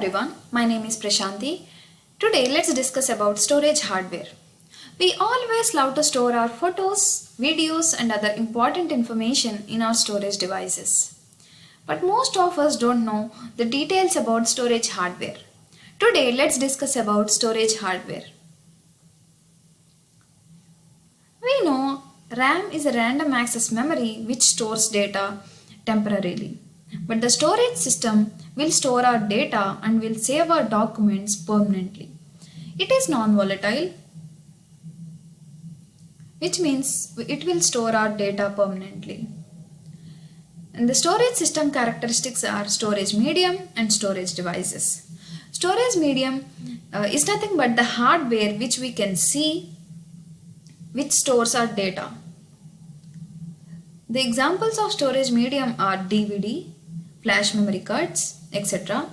everyone, my name is Prashanti. Today let's discuss about storage hardware. We always love to store our photos, videos and other important information in our storage devices. But most of us don't know the details about storage hardware. Today let's discuss about storage hardware. We know RAM is a random access memory which stores data temporarily. But the storage system will store our data and will save our documents permanently. It is non-volatile, which means it will store our data permanently. And the storage system characteristics are storage medium and storage devices. Storage medium is nothing but the hardware which we can see, which stores our data. The examples of storage medium are DVD, flash memory cards, etc.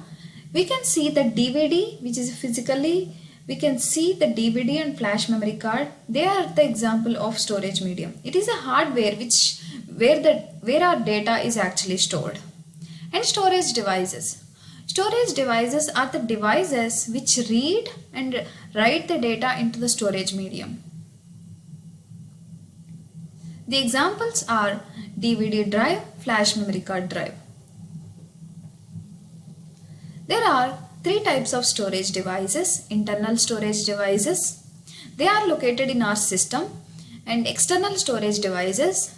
We can see the DVD, which is physically, we can see the DVD and flash memory card. They are the example of storage medium. It is a hardware where our data is actually stored. And storage devices. Storage devices are the devices which read and write the data into the storage medium. The examples are DVD drive, flash memory card drive. There are three types of storage devices: internal storage devices. They are located in our system, and external storage devices.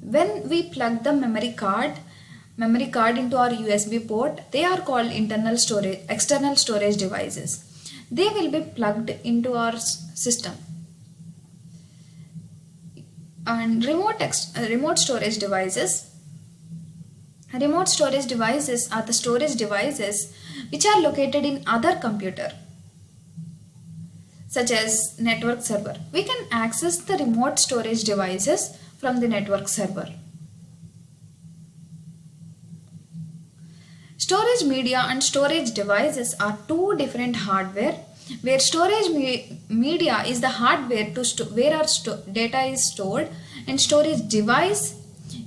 When we plug the memory card into our USB port, they are called external storage devices. They will be plugged into our system. And remote storage devices. Remote storage devices are the storage devices which are located in other computer, such as network server. We can access the remote storage devices from the network server. Storage media and storage devices are two different hardware, where storage media is the hardware where our data is stored, and storage device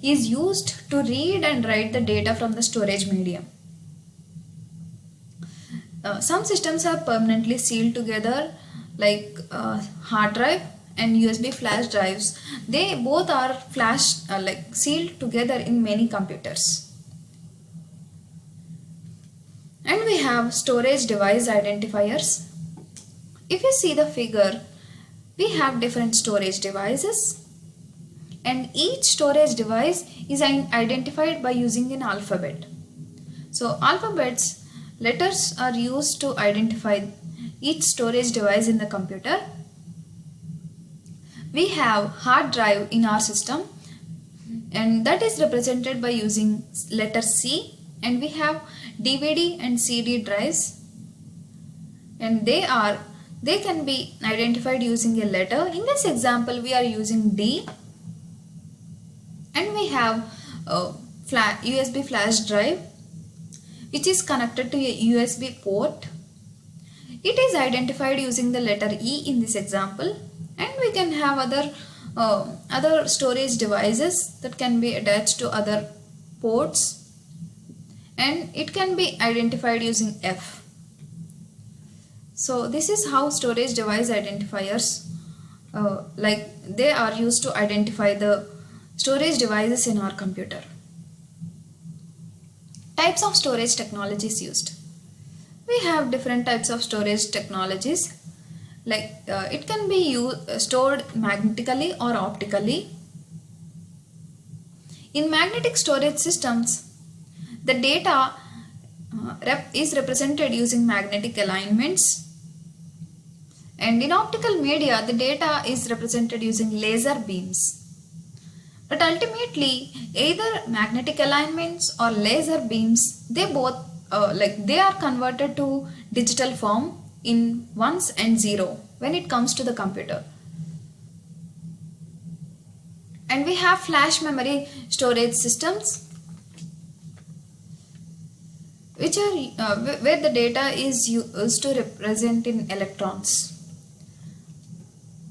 is used to read and write the data from the storage medium. Some systems are permanently sealed together, like hard drive and USB flash drives. They both are sealed together in many computers. And we have storage device identifiers. If you see the figure, we have different storage devices, and each storage device is identified by using an alphabet. So alphabets, letters are used to identify each storage device in the computer. We have hard drive in our system, and that is represented by using letter C, and we have DVD and CD drives, and they can be identified using a letter. In this example, we are using D. And we have a USB flash drive which is connected to a USB port. It is identified using the letter E in this example. And we can have other storage devices that can be attached to other ports, and it can be identified using F. So this is how storage device identifiers they are used to identify the storage devices in our computer. Types of storage technologies used. We have different types of storage technologies. It can be stored magnetically or optically. In magnetic storage systems, the data is represented using magnetic alignments, and in optical media the data is represented using laser beams. But ultimately, either magnetic alignments or laser beams, they are converted to digital form in ones and zero when it comes to the computer. And we have flash memory storage systems, which are where the data is used to represent in electrons.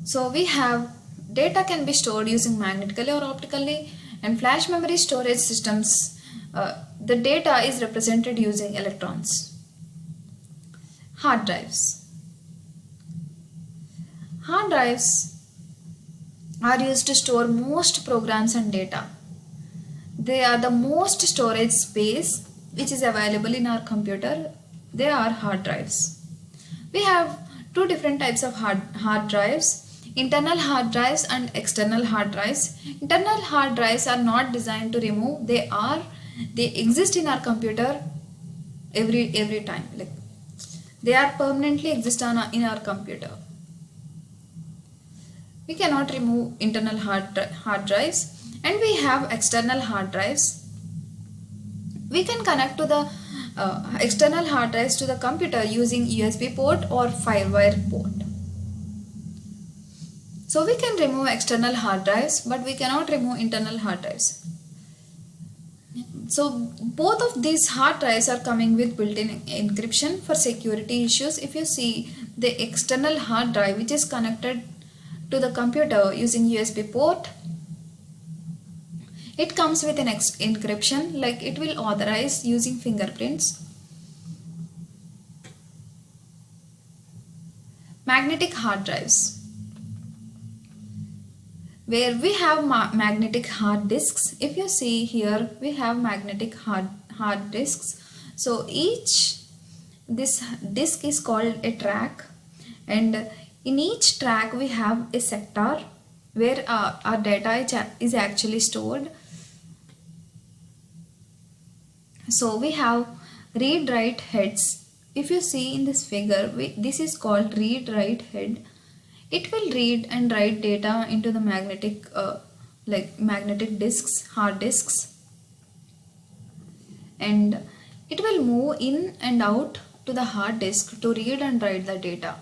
So we have data can be stored using magnetically or optically, and flash memory storage systems, the data is represented using electrons. Hard drives. Hard drives are used to store most programs and data. They are the most storage space which is available in our computer. They are hard drives. We have two different types of hard drives. Internal hard drives and external hard drives. Internal hard drives are not designed to remove. They exist in our computer every time. Like they are permanently exist in our computer. We cannot remove internal hard drives, and we have external hard drives. We can connect to the external hard drives to the computer using USB port or Firewire port. So we can remove external hard drives, but we cannot remove internal hard drives. So both of these hard drives are coming with built-in encryption for security issues. If you see the external hard drive which is connected to the computer using USB port, it comes with an encryption, like it will authorize using fingerprints. Magnetic hard drives, where we have magnetic hard disks. If you see here, we have magnetic hard disks. So this disk is called a track, and in each track we have a sector where our data is actually stored. So we have read-write heads. If you see in this figure, this is called read-write head. It will read and write data into the magnetic disks, hard disks, and it will move in and out to the hard disk to read and write the data.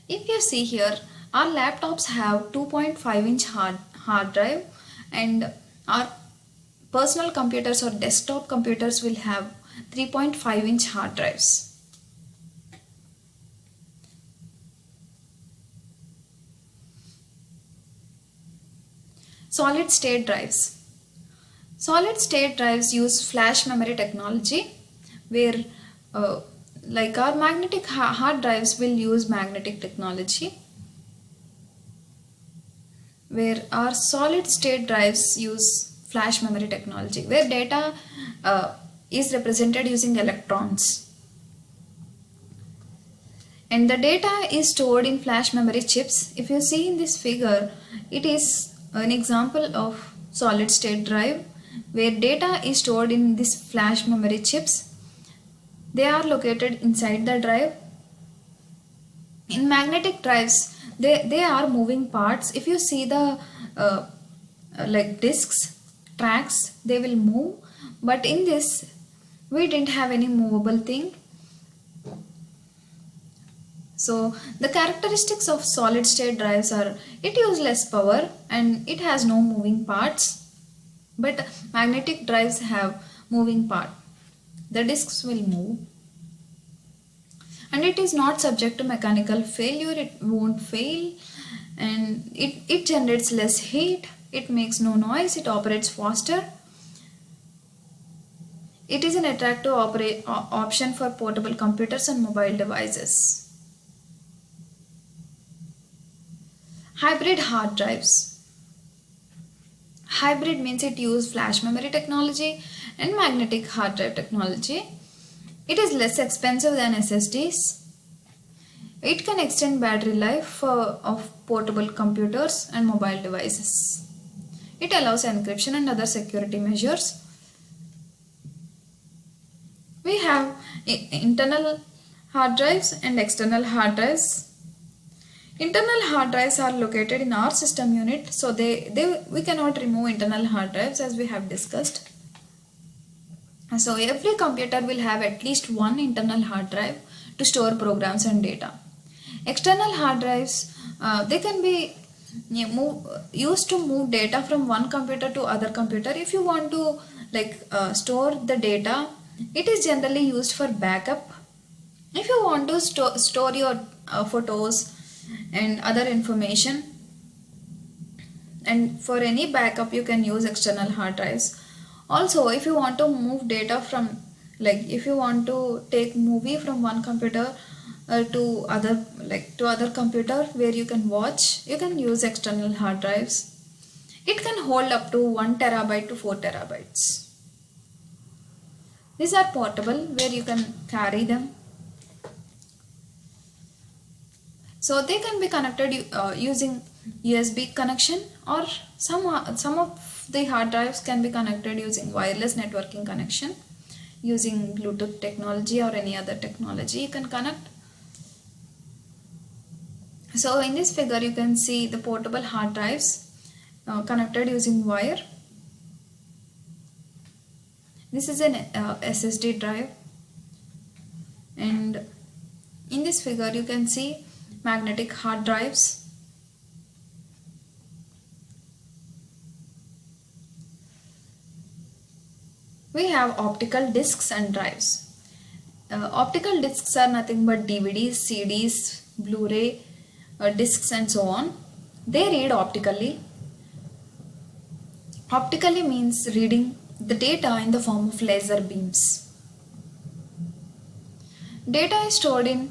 If you see here, our laptops have 2.5-inch hard drive, and our personal computers or desktop computers will have 3.5-inch hard drives. Solid state drives. Solid state drives use flash memory technology, where like our magnetic hard drives will use magnetic technology, where our solid state drives use flash memory technology, where data is represented using electrons, and the data is stored in flash memory chips. If you see in this figure, it is an example of solid state drive where data is stored in this flash memory chips. They are located inside the drive. In magnetic drives, they are moving parts. If you see the like disks, tracks, they will move, but in this we didn't have any movable thing. So the characteristics of solid state drives are, it uses less power and it has no moving parts, but magnetic drives have moving part. The disks will move, and it is not subject to mechanical failure. It won't fail, and it generates less heat, it makes no noise, it operates faster. It is an attractive option for portable computers and mobile devices. Hybrid hard drives. Hybrid means it uses flash memory technology and magnetic hard drive technology. It is less expensive than SSDs. It can extend battery life of portable computers and mobile devices. It allows encryption and other security measures. We have internal hard drives and external hard drives. Internal hard drives are located in our system unit, so we cannot remove internal hard drives, as we have discussed. So every computer will have at least one internal hard drive to store programs and data. External hard drives, they can be used to move data from one computer to other computer. If you want to store the data, it is generally used for backup. If you want to store your photos and other information, and for any backup you can use external hard drives. Also, if you want to move data from Like if you want to take movie from one computer to other, like to other computer where you can watch, you can use external hard drives. It can hold up to 1 terabyte to 4 terabytes. These are portable where you can carry them. So they can be connected using USB connection, or some of the hard drives can be connected using wireless networking connection, using Bluetooth technology or any other technology you can connect. So in this figure you can see the portable hard drives connected using wire. This is an SSD drive, and in this figure you can see magnetic hard drives. We have optical discs and drives. Optical discs are nothing but DVDs, CDs, Blu-ray discs and so on. They read optically. Optically means reading the data in the form of laser beams. Data is stored in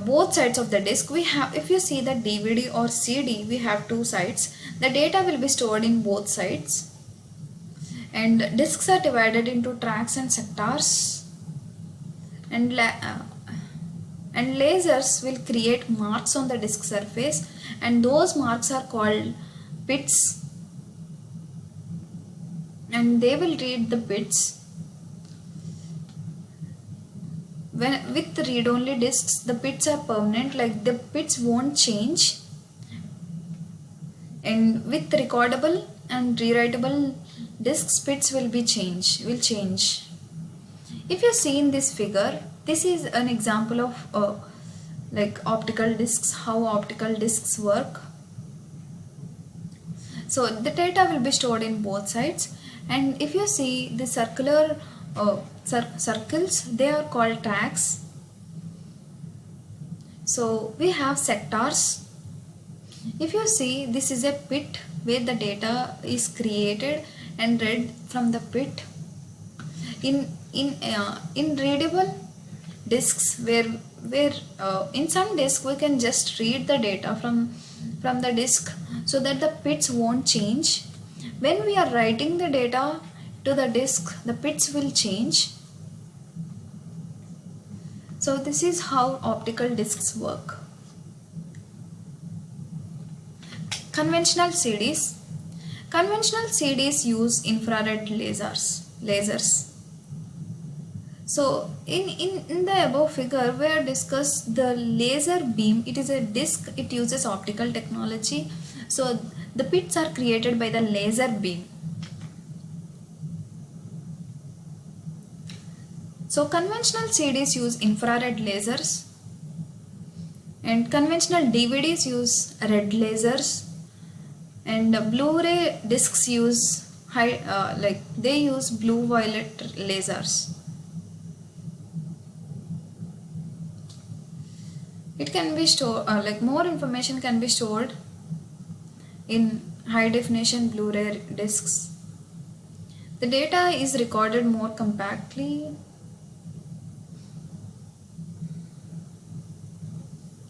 both sides of the disk. We have, if you see the DVD or CD, we have two sides. The data will be stored in both sides. And disks are divided into tracks and sectors. And lasers will create marks on the disk surface, and those marks are called bits. And they will read the bits. When with read-only disks, the bits are permanent, like the bits won't change. And with recordable and rewritable disks, bits will change. If you see in this figure, this is an example of like optical discs, how optical discs work. So the data will be stored in both sides, and if you see the circular circles, they are called tracks. So we have sectors. If you see, this is a bit where the data is created and read from the bit. In readable disks, where in some disk we can just read the data from the disk, so that the bits won't change. When we are writing the data to the disk, the bits will change. So this is how optical disks work. Conventional CDs. Conventional CDs use infrared lasers. So in the above figure we have discussed the laser beam. It is a disc, it uses optical technology. So the bits are created by the laser beam. So conventional CDs use infrared lasers, and conventional DVDs use red lasers, and Blu-ray discs use they use blue violet lasers. It can be stored, more information can be stored in high definition Blu-ray discs. The data is recorded more compactly.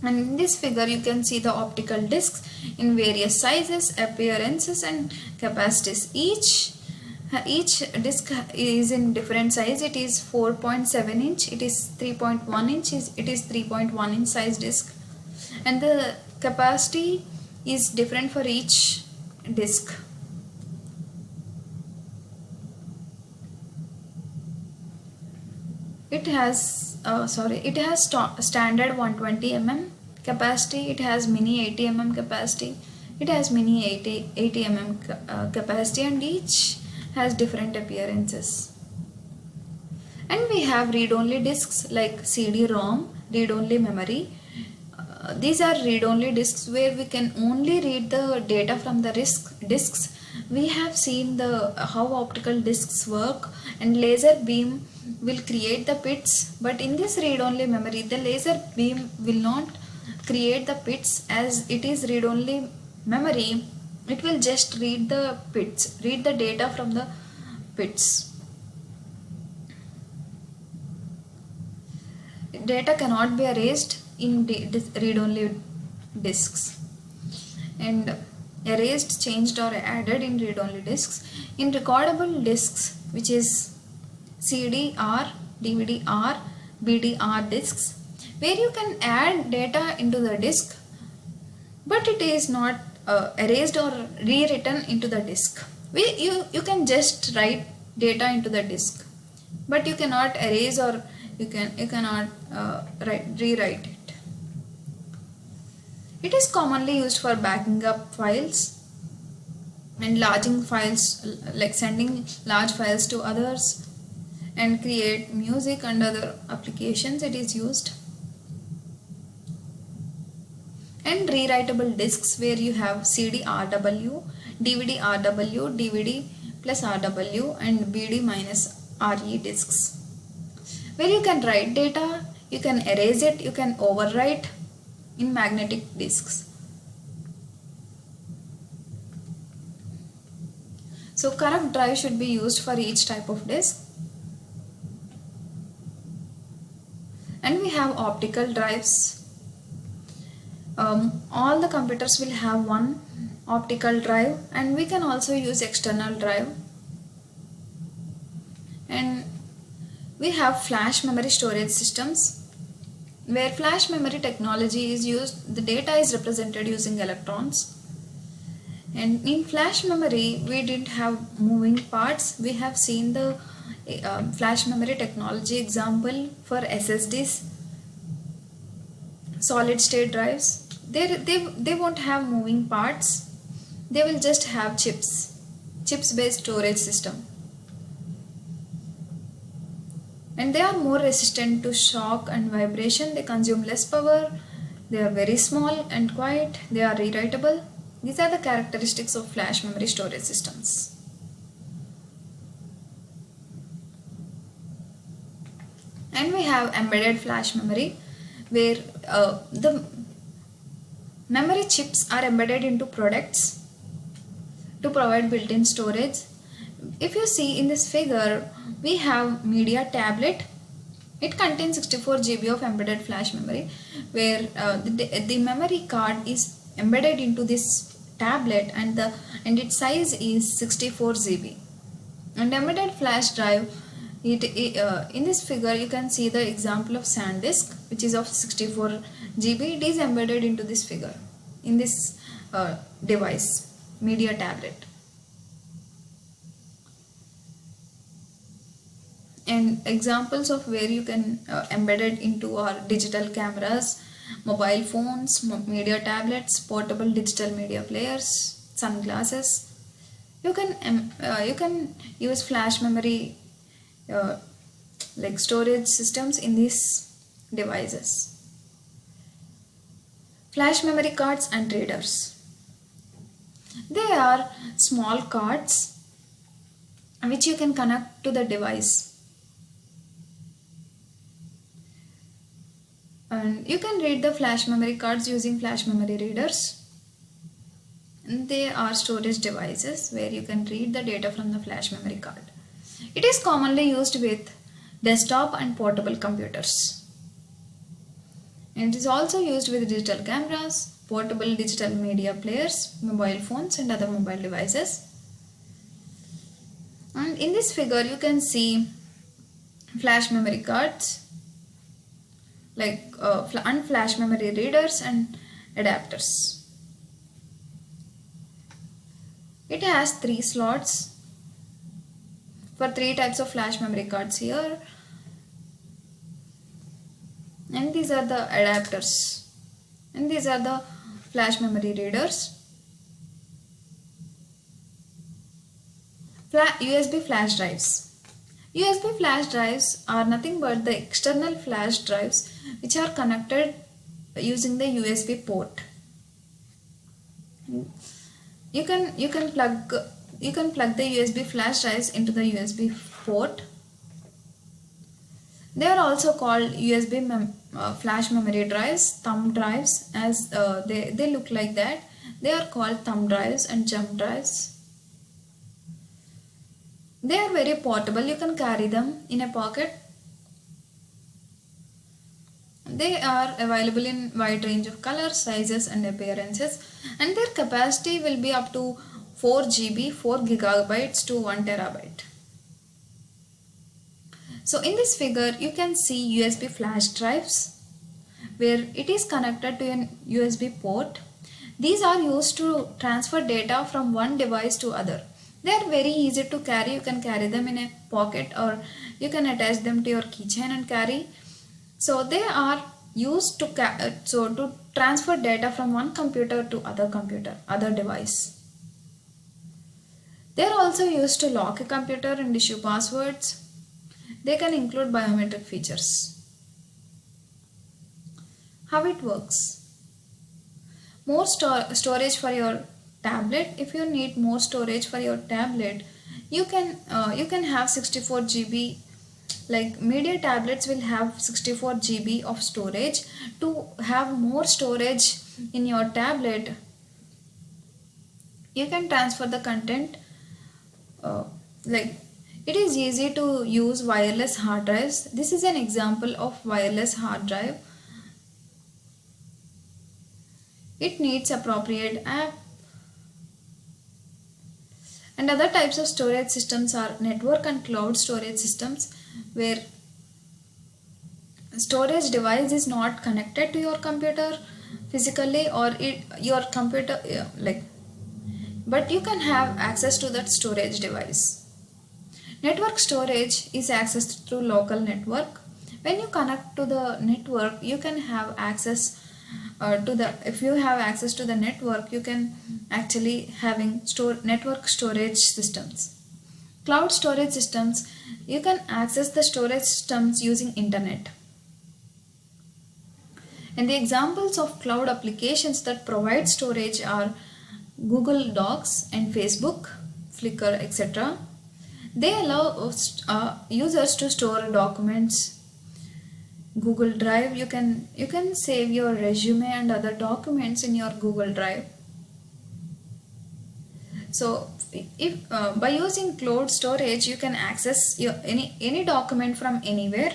And in this figure you can see the optical discs in various sizes, appearances and capacities. Each disc is in different size. It is 4.7 inch, it is 3.1 inch, it is 3.1 inch size disc, and the capacity is different for each disc. It has standard 120 mm capacity, it has mini 80 mm capacity, it has mini 80 mm capacity, and each has different appearances. And we have read-only discs like CD-ROM, read-only memory. These are read-only discs where we can only read the data from the discs. We have seen how optical discs work, and laser beam will create the bits, but in this read-only memory the laser beam will not create the bits. As it is read-only memory, it will just read the bits, read the data from the bits. Data cannot be erased in read-only disks, and erased, changed or added in read-only disks. In recordable disks, which is CD-R, DVD-R, BD-R disks, where you can add data into the disk, but it is not erased or rewritten into the disk. You can just write data into the disk, but you cannot erase or you cannot rewrite it. It is commonly used for backing up files, enlarging files, like sending large files to others, and create music and other applications it is used. And rewritable disks, where you have CD RW, DVD RW, DVD plus RW, and BD minus RE disks, where you can write data, you can erase it, you can overwrite in magnetic disks. So correct drive should be used for each type of disk. And we have optical drives. All the computers will have one optical drive, and we can also use external drive. And we have flash memory storage systems, where flash memory technology is used. The data is represented using electrons. And in flash memory, we didn't have moving parts. We have seen the flash memory technology example for SSDs, solid state drives. They won't have moving parts. They will just have chips based storage system. And they are more resistant to shock and vibration. They consume less power. They are very small and quiet. They are rewritable. These are the characteristics of flash memory storage systems. And we have embedded flash memory, where the memory chips are embedded into products to provide built-in storage. If you see in this figure, we have media tablet. It contains 64 GB of embedded flash memory, where the memory card is embedded into this tablet, and its size is 64 GB. And embedded flash drive, in this figure you can see the example of SanDisk, which is of 64 GB. It is embedded into this figure, in this device, media tablet. And examples of where you can embed it into are digital cameras, mobile phones, media tablets, portable digital media players, sunglasses. You can use flash memory like storage systems in these devices. Flash memory cards and readers. They are small cards which you can connect to the device. And you can read the flash memory cards using flash memory readers. And they are storage devices where you can read the data from the flash memory card. It is commonly used with desktop and portable computers. And it is also used with digital cameras, portable digital media players, mobile phones, and other mobile devices. And in this figure you can see flash memory cards, like and flash memory readers and adapters. It has 3 slots for 3 types of flash memory cards here, and these are the adapters, and these are the flash memory readers. USB flash drives. USB flash drives are nothing but the external flash drives which are connected using the USB port. You can plug the USB flash drives into the USB port. They are also called USB flash memory drives, thumb drives, as they look like that. They are called thumb drives and jump drives. They are very portable. You can carry them in a pocket. they are available in wide range of colors, sizes and appearances, and their capacity will be up to 4 GB, 4 gigabytes to 1 terabyte. So in this figure you can see USB flash drives where it is connected to an USB port. These are used to transfer data from one device to other. They are very easy to carry. You can carry them in a pocket or you can attach them to your keychain and carry. So they are used to to transfer data from one computer to other device. They are also used to lock a computer and issue passwords. They can include biometric features. How it works? More storage for your tablet. If you need more storage for your tablet, you can have 64 GB. Like media tablets will have 64 GB of storage. To have more storage in your tablet, you can transfer the content. It is easy to use wireless hard drives. This is an example of wireless hard drive. It needs appropriate app. And other types of storage systems are network and cloud storage systems, where storage device is not connected to your computer physically or your computer but you can have access to that storage device. Network storage is accessed through local network. When you connect to the network, you can have access if you have access to the network, you can actually having network storage systems. Cloud storage systems, you can access the storage systems using internet. And the examples of cloud applications that provide storage are Google Docs and Facebook, Flickr, etc. They allow users to store documents. Google Drive, you can save your resume and other documents in your Google Drive. So if by using cloud storage, you can access any document from anywhere.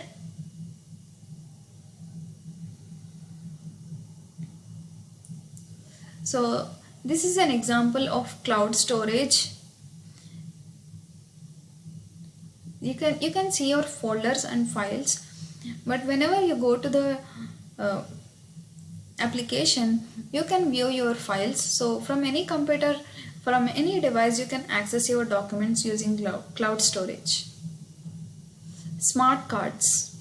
So this is an example of cloud storage. You can see your folders and files, but whenever you go to the application, you can view your files. So from any computer, from any device, you can access your documents using cloud storage. Smart cards.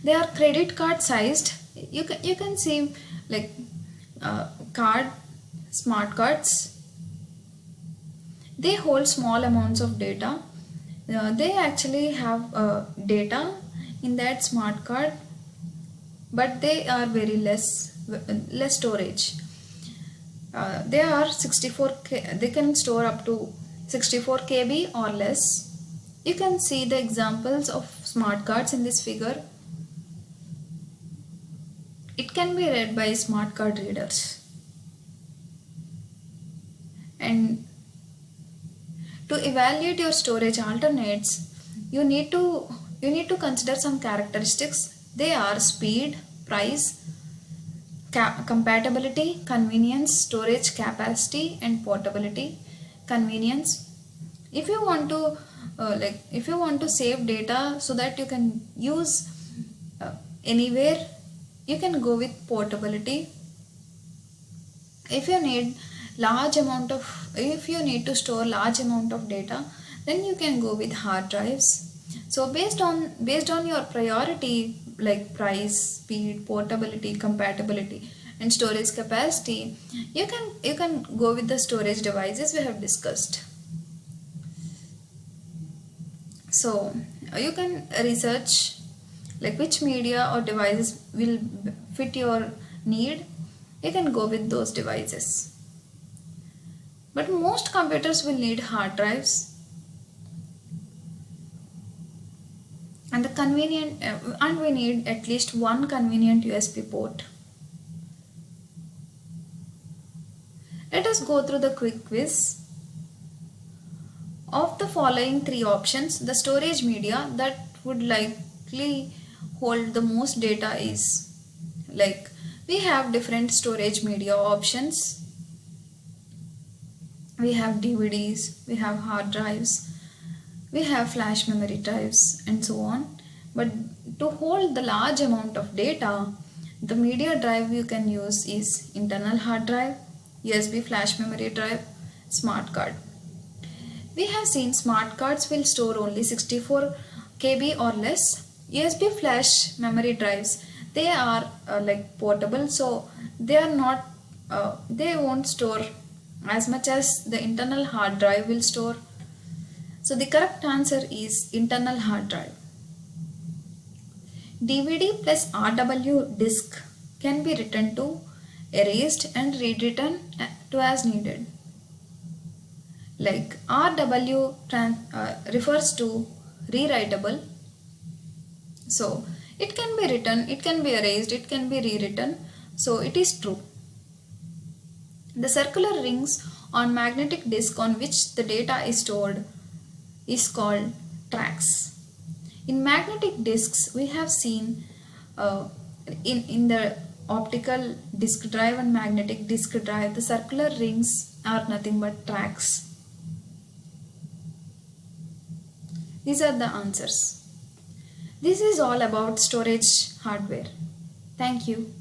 They are credit card sized. You can see like smart cards. They hold small amounts of data. They actually have data in that smart card, but they are very less storage. They are 64K. They can store up to 64 KB or less. You can see the examples of smart cards in this figure. It can be read by smart card readers. And to evaluate your storage alternates, you need to consider some characteristics. They are speed, price, compatibility, convenience, storage capacity, and portability. Convenience. If you want to save data so that you can use anywhere, you can go with portability. If you need to store large amount of data, then you can go with hard drives. So based on your priority, like price, speed, portability, compatibility, and storage capacity, you can go with the storage devices we have discussed. So you can research like which media or devices will fit your need. You can go with those devices. But most computers will need hard drives, and we need at least one convenient USB port. Let us go through the quick quiz. Of the following three options, the storage media that would likely hold the most data is like we have different storage media options. We have DVDs, we have hard drives, we have flash memory drives and so on. But to hold the large amount of data, the media drive you can use is internal hard drive, USB flash memory drive, smart card. We have seen smart cards will store only 64 KB or less. USB flash memory drives, they are like portable, so they are not they won't store as much as the internal hard drive will store. So the correct answer is internal hard drive. DVD plus RW disk can be written to, erased and rewritten to as needed. Like RW refers to rewritable. So it can be written, it can be erased, it can be rewritten. So it is true. The circular rings on magnetic disk on which the data is stored is called tracks. In magnetic disks, we have seen in the optical disk drive and magnetic disk drive, the circular rings are nothing but tracks. These are the answers. This is all about storage hardware. Thank you.